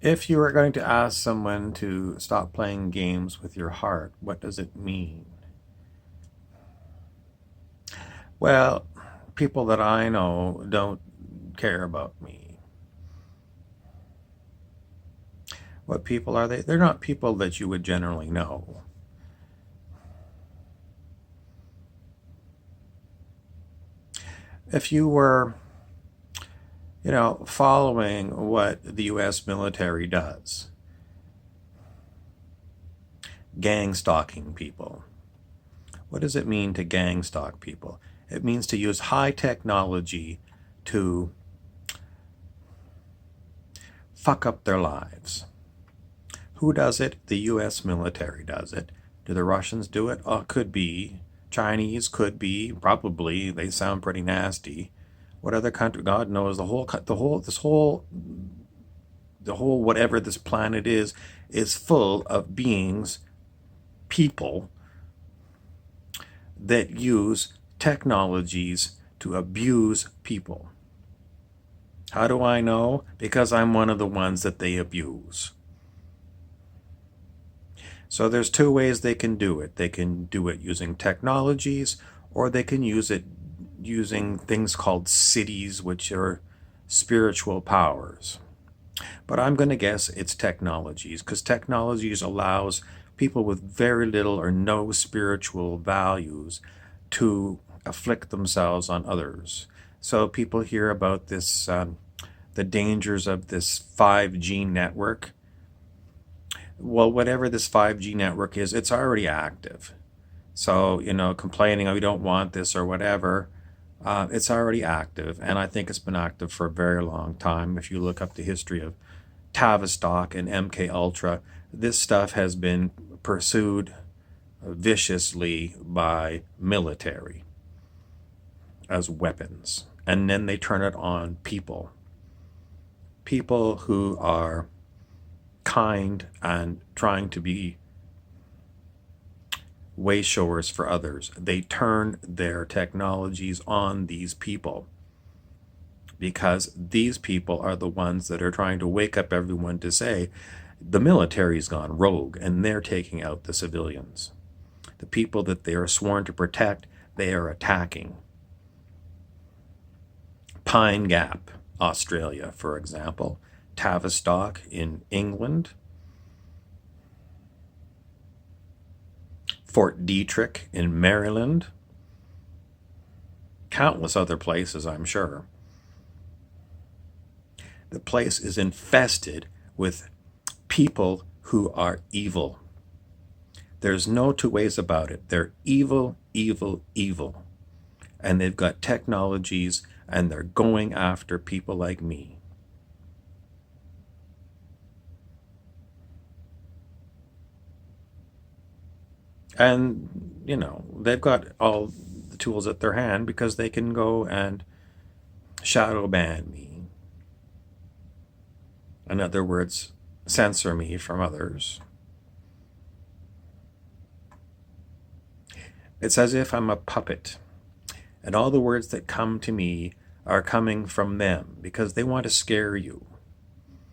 If you are going to ask someone to stop playing games with your heart, what does it mean? Well, people that I know don't care about me. What people are they? They're not people that you would generally know. If you were, following what the US military does, gang stalking people. What does it mean to gang stalk people? It means to use high technology to fuck up their lives. Who does it? The US military does it. Do the Russians do it? Oh, could be. Chinese could be. Probably. They sound pretty nasty. What other country? God knows the whole whatever this planet is full of beings, people that use technologies to abuse people. How do I know? Because I'm one of the ones that they abuse. So there's two ways they can do it. They can do it using technologies, or they can use it using things called cities, which are spiritual powers. But I'm going to guess it's technologies, because technologies allows people with very little or no spiritual values to afflict themselves on others. So people hear about this, the dangers of this 5G network. Well, whatever this 5G network is, it's already active. So, complaining, oh, we don't want this or whatever, it's already active. And I think it's been active for a very long time. If you look up the history of Tavistock and MK Ultra, this stuff has been pursued viciously by military as weapons. And then they turn it on people. People who are kind and trying to be way showers for others. They turn their technologies on these people because these people are the ones that are trying to wake up everyone to say the military's gone rogue and they're taking out the civilians. The people that they are sworn to protect, they are attacking. Pine Gap, Australia, for example, Tavistock in England, Fort Detrick in Maryland, countless other places, I'm sure. The place is infested with people who are evil. There's no two ways about it. They're evil, evil, evil. And they've got technologies and they're going after people like me. And, they've got all the tools at their hand because they can go and shadow ban me. In other words, censor me from others. It's as if I'm a puppet, and all the words that come to me are coming from them because they want to scare you.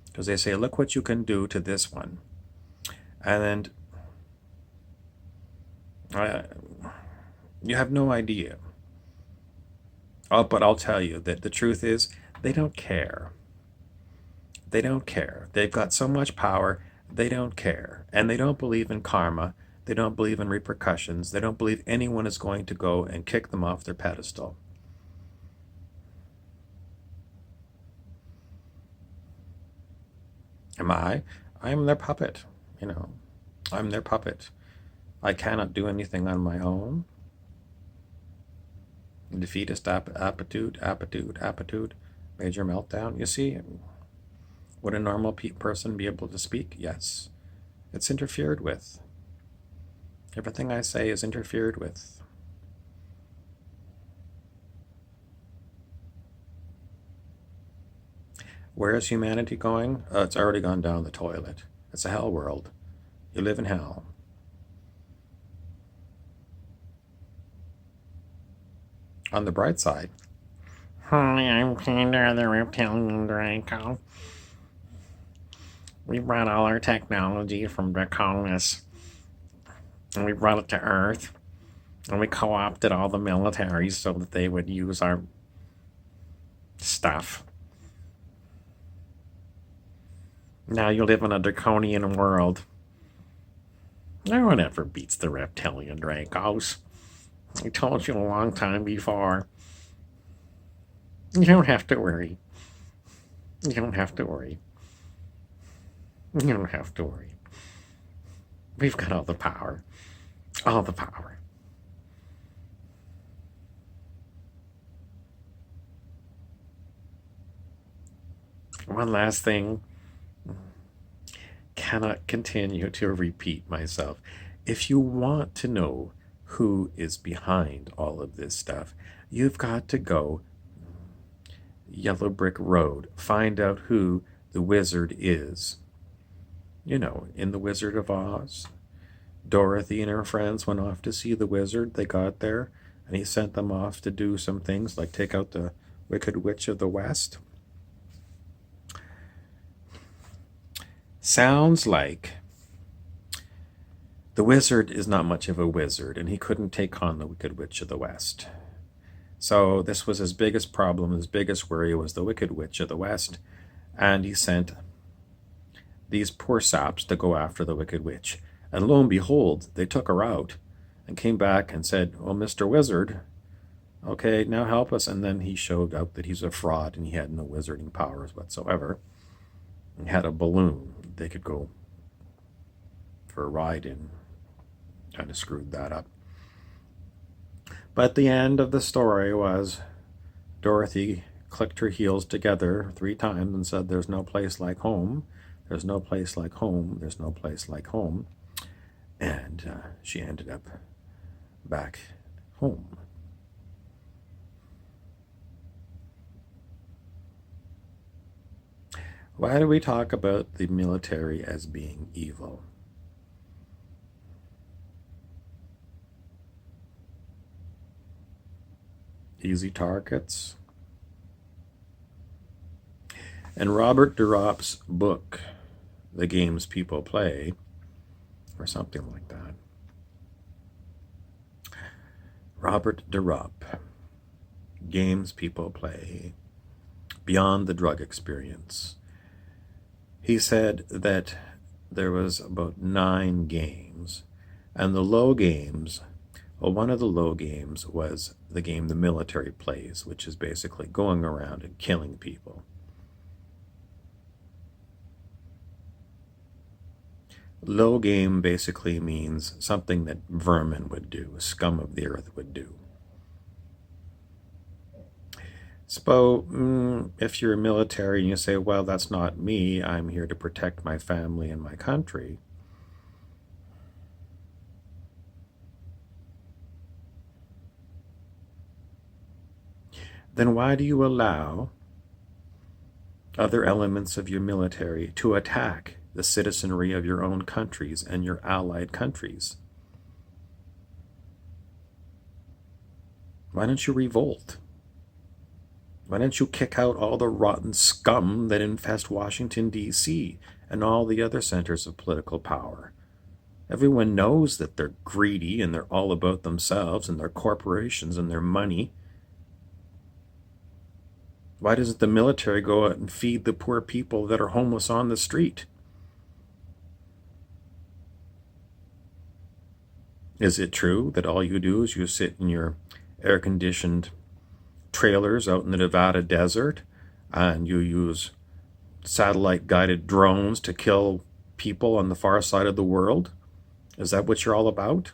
Because they say, look what you can do to this one. And you have no idea. Oh, but I'll tell you that the truth is, they don't care. They don't care. They've got so much power, they don't care. And they don't believe in karma. They don't believe in repercussions. They don't believe anyone is going to go and kick them off their pedestal. Am I? I am their puppet. I'm their puppet. I cannot do anything on my own. Defeatist aptitude, major meltdown. You see, would a normal person be able to speak? Yes. It's interfered with. Everything I say is interfered with. Where is humanity going? It's already gone down the toilet. It's a hell world. You live in hell. On the bright side, Hi, I'm Panda the Reptilian Draco. We brought all our technology from the colonists and we brought it to Earth. And we co opted all the militaries so that they would use our stuff. Now you live in a draconian world. No one ever beats the reptilian Dracos. I told you a long time before. You don't have to worry. You don't have to worry. You don't have to worry. We've got all the power. All the power. One last thing. Cannot continue to repeat myself. If you want to know who is behind all of this stuff, you've got to go Yellow Brick Road. Find out who the wizard is. You know, in The Wizard of Oz, Dorothy and her friends went off to see the wizard. They got there, and he sent them off to do some things like take out the Wicked Witch of the West. Sounds like the wizard is not much of a wizard, and he couldn't take on the Wicked Witch of the West. So this was his biggest problem, his biggest worry was the Wicked Witch of the West, and he sent these poor saps to go after the Wicked Witch. And lo and behold, they took her out and came back and said, "Well, Mr. Wizard, okay, now help us." And then he showed up that he's a fraud and he had no wizarding powers whatsoever. He had a balloon they could go for a ride in. Kind of screwed that up. But the end of the story was Dorothy clicked her heels together 3 times and said, "There's no place like home. There's no place like home. There's no place like home." And she ended up back home. Why do we talk about the military as being evil? Easy targets. And Robert Durop's book, The Games People Play, or something like that. Robert Durop, Games People Play, Beyond the Drug Experience. He said that there was about 9 games, and the low games, well, one of the low games was the game the military plays, which is basically going around and killing people. Low game basically means something that vermin would do, scum of the earth would do. So, if you're military and you say, "Well, that's not me, I'm here to protect my family and my country," then why do you allow other elements of your military to attack the citizenry of your own countries and your allied countries? Why don't you revolt? Why don't you kick out all the rotten scum that infest Washington, D.C. and all the other centers of political power? Everyone knows that they're greedy and they're all about themselves and their corporations and their money. Why doesn't the military go out and feed the poor people that are homeless on the street? Is it true that all you do is you sit in your air-conditioned trailers out in the Nevada desert and you use satellite-guided drones to kill people on the far side of the world? Is that what you're all about?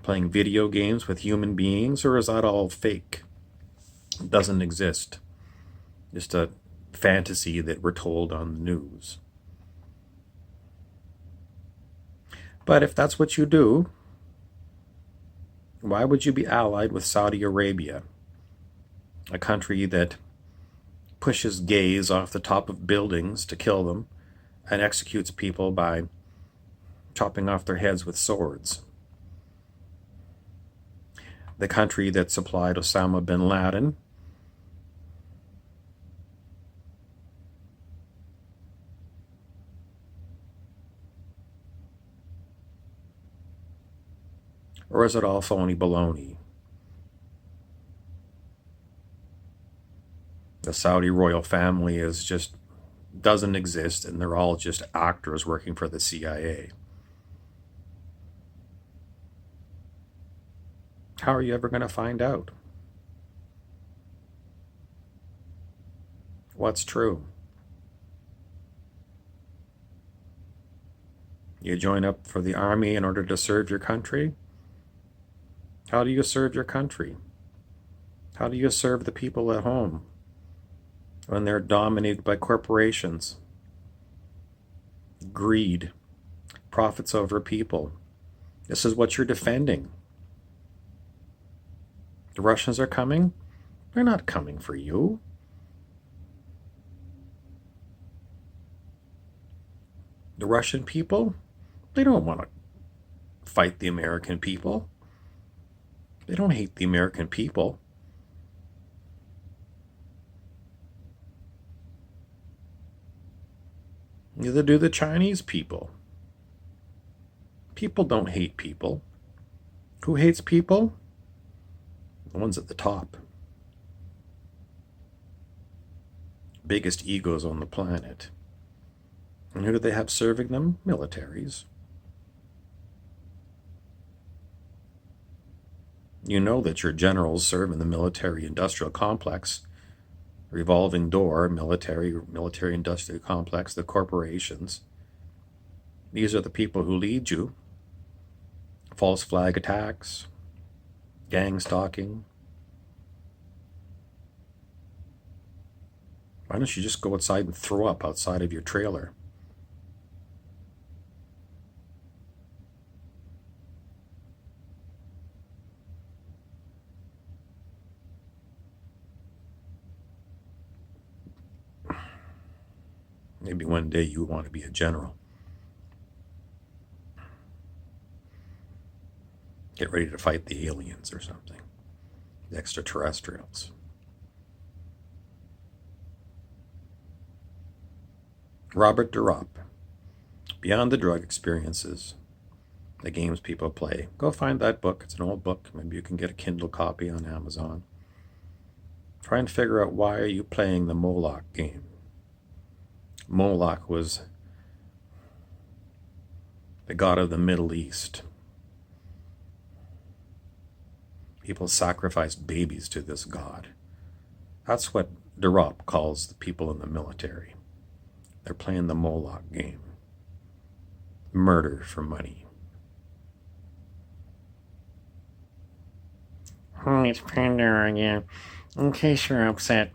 Playing video games with human beings, or is that all fake? It doesn't exist. Just a fantasy that we're told on the news. But if that's what you do, why would you be allied with Saudi Arabia, a country that pushes gays off the top of buildings to kill them and executes people by chopping off their heads with swords? The country that supplied Osama bin Laden Or is it all phony baloney? The Saudi royal family doesn't exist, and they're all just actors working for the CIA. How are you ever going to find out what's true? You join up for the army in order to serve your country? How do you serve your country? How do you serve the people at home when they're dominated by corporations, greed, profits over people? This is what you're defending. The Russians are coming? They're not coming for you. The Russian people? They don't want to fight the American people. They don't hate the American people. Neither do the Chinese people. People don't hate people. Who hates people? The ones at the top. Biggest egos on the planet. And who do they have serving them? Militaries. You know that your generals serve in the military-industrial complex, revolving door, military-industrial complex, the corporations. These are the people who lead you. False flag attacks, gang stalking. Why don't you just go outside and throw up outside of your trailer? Maybe one day you want to be a general. Get ready to fight the aliens or something, the extraterrestrials. Robert Durop, Beyond the Drug Experiences, the games people play. Go find that book. It's an old book. Maybe you can get a Kindle copy on Amazon. Try and figure out, why are you playing the Moloch game? Moloch was the god of the Middle East. People sacrificed babies to this god. That's what Durop calls the people in the military. They're playing the Moloch game. Murder for money. It's Pandora again. In case you're upset,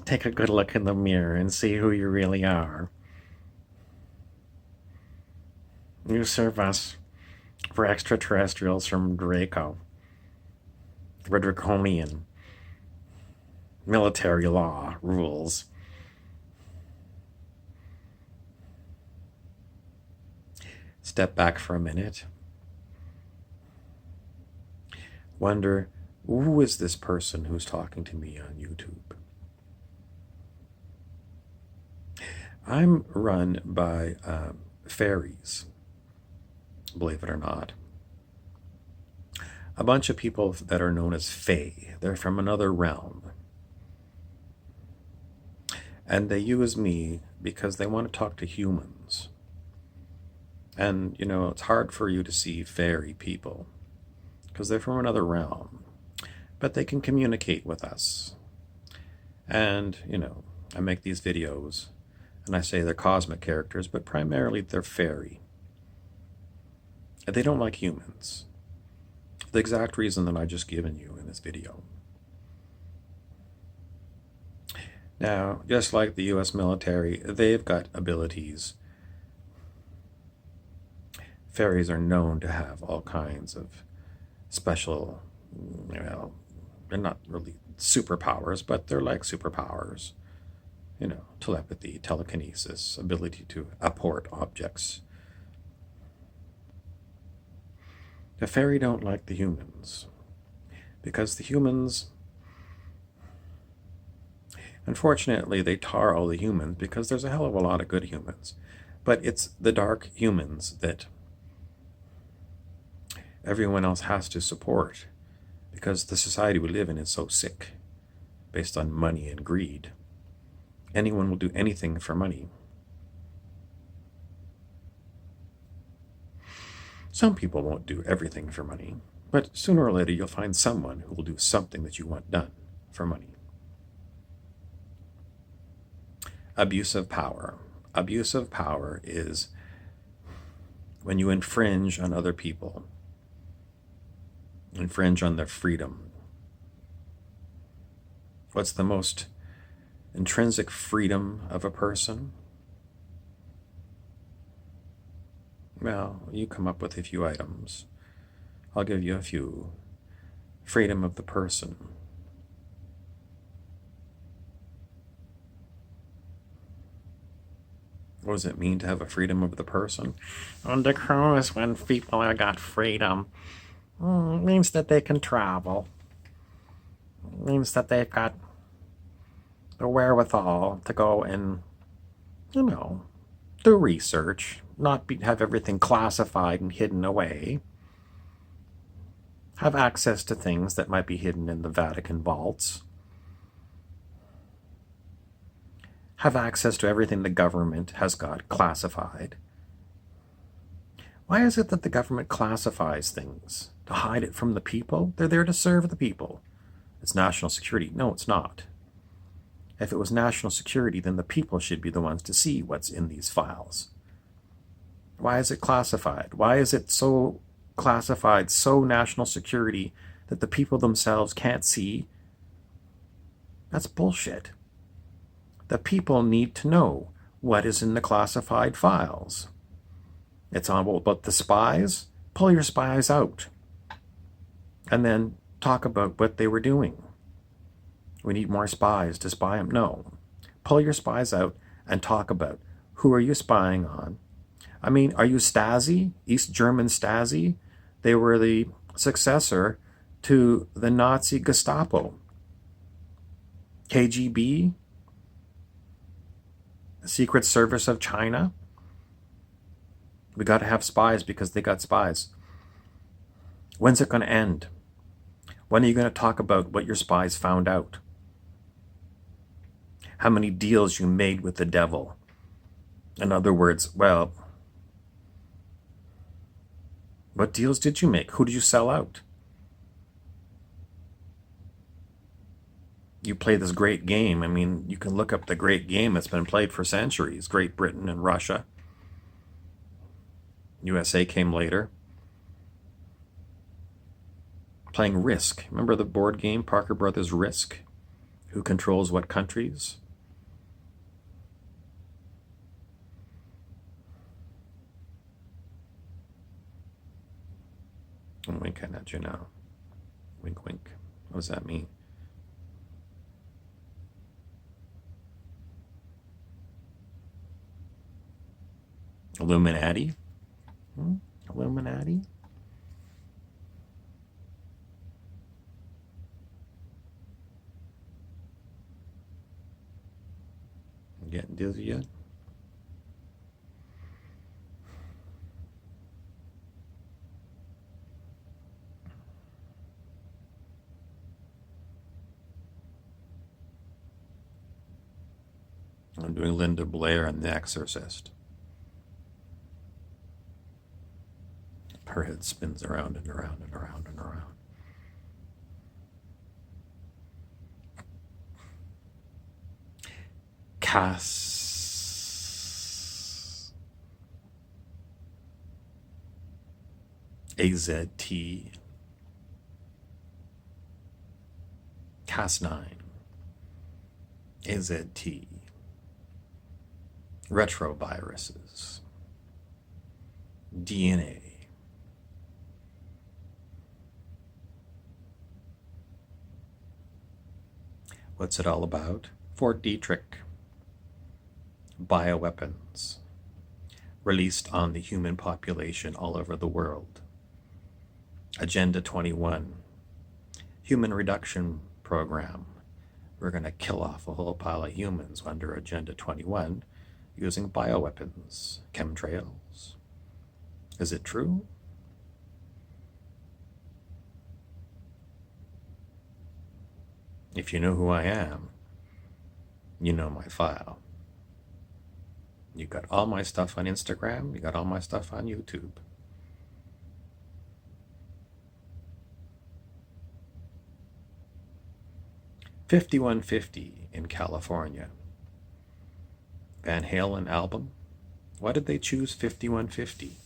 take a good look in the mirror and see who you really are. You serve us for extraterrestrials from Draco. For draconian military law rules. Step back for a minute. Wonder, who is this person who's talking to me on YouTube? I'm run by fairies, believe it or not. A bunch of people that are known as Fae. They're from another realm. And they use me because they want to talk to humans. And, it's hard for you to see fairy people because they're from another realm. But they can communicate with us. And, I make these videos and I say they're cosmic characters, but primarily they're fairy. And they don't like humans. The exact reason that I just given you in this video. Now, just like the US military, they've got abilities. Fairies are known to have all kinds of special, they're not really superpowers, but they're like superpowers. Telepathy, telekinesis, ability to apport objects. The fairy don't like the humans because the humans, unfortunately, they tar all the humans because there's a hell of a lot of good humans. But it's the dark humans that everyone else has to support, because the society we live in is so sick, based on money and greed. Anyone will do anything for money. Some people won't do everything for money, but sooner or later you'll find someone who will do something that you want done for money. Abuse of power. Abuse of power is when you infringe on other people, infringe on their freedom. What's the most intrinsic freedom of a person? Well, you come up with a few items. I'll give you a few. Freedom of the person. What does it mean to have a freedom of the person? On the cruise, when people have got freedom, means that they can travel. Means that they've got the wherewithal to go and, do research, not have everything classified and hidden away. Have access to things that might be hidden in the Vatican vaults. Have access to everything the government has got classified. Why is it that the government classifies things? To hide it from the people? They're there to serve the people. It's national security. No, it's not. If it was national security, then the people should be the ones to see what's in these files. Why is it classified? Why is it so classified, so national security, that the people themselves can't see? That's bullshit. The people need to know what is in the classified files. It's all about the spies. Pull your spies out. And then talk about what they were doing. We need more spies to spy them. No. Pull your spies out and talk about who are you spying on. I mean, are you Stasi? East German Stasi? They were the successor to the Nazi Gestapo. KGB? The Secret Service of China? We got to have spies because they got spies. When's it going to end? When are you going to talk about what your spies found out? How many deals you made with the devil? In other words, well, what deals did you make? Who did you sell out? You play this great game. I mean, you can look up the great game that's been played for centuries. Great Britain and Russia. USA came later. Playing Risk. Remember the board game, Parker Brothers Risk? Who controls what countries? I'm winking at you now. Wink, wink. What does that mean? Illuminati? Illuminati? Getting dizzy yet? I'm doing Linda Blair and The Exorcist. Her head spins around and around and around and around. Cas AZT Cas9 AZT retroviruses DNA. What's it all about? Fort Detrick. Bioweapons. Released on the human population all over the world. Agenda 21. Human reduction program. We're going to kill off a whole pile of humans under Agenda 21 using bioweapons, chemtrails. Is it true? If you know who I am, you know my file. You got all my stuff on Instagram, you got all my stuff on YouTube. "5150" in California. Van Halen album. Why did they choose 5150?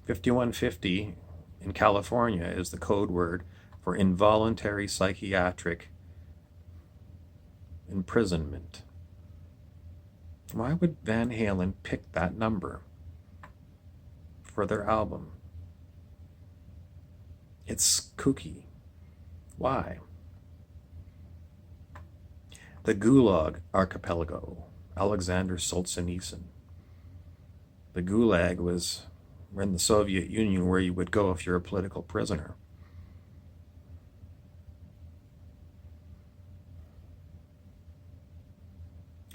5150 in California is the code word for involuntary psychiatric imprisonment. Why would Van Halen pick that number for their album? It's kooky. Why? The Gulag Archipelago, Alexander Solzhenitsyn. The Gulag was in the Soviet Union where you would go if you're a political prisoner.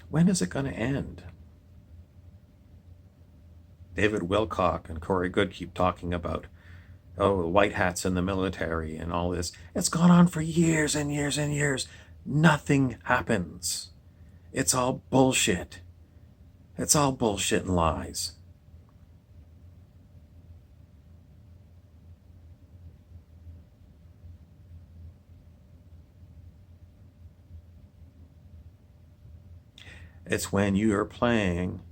When is it going to end? David Wilcock and Corey Good keep talking about, oh, the white hats in the military and all this. It's gone on for years and years and years. Nothing happens. It's all bullshit. It's all bullshit and lies. It's when you are playing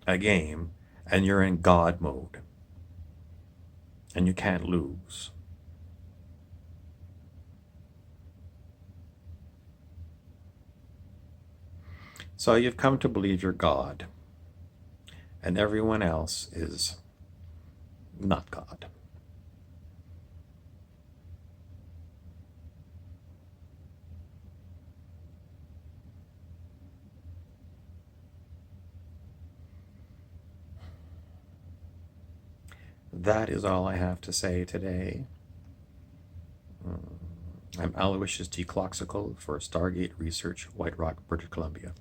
a game and you're in God mode and you can't lose. So you've come to believe you're God, and everyone else is not God. That is all I have to say today. I'm Aloysius G. Cloxical for Stargate Research, White Rock, British Columbia.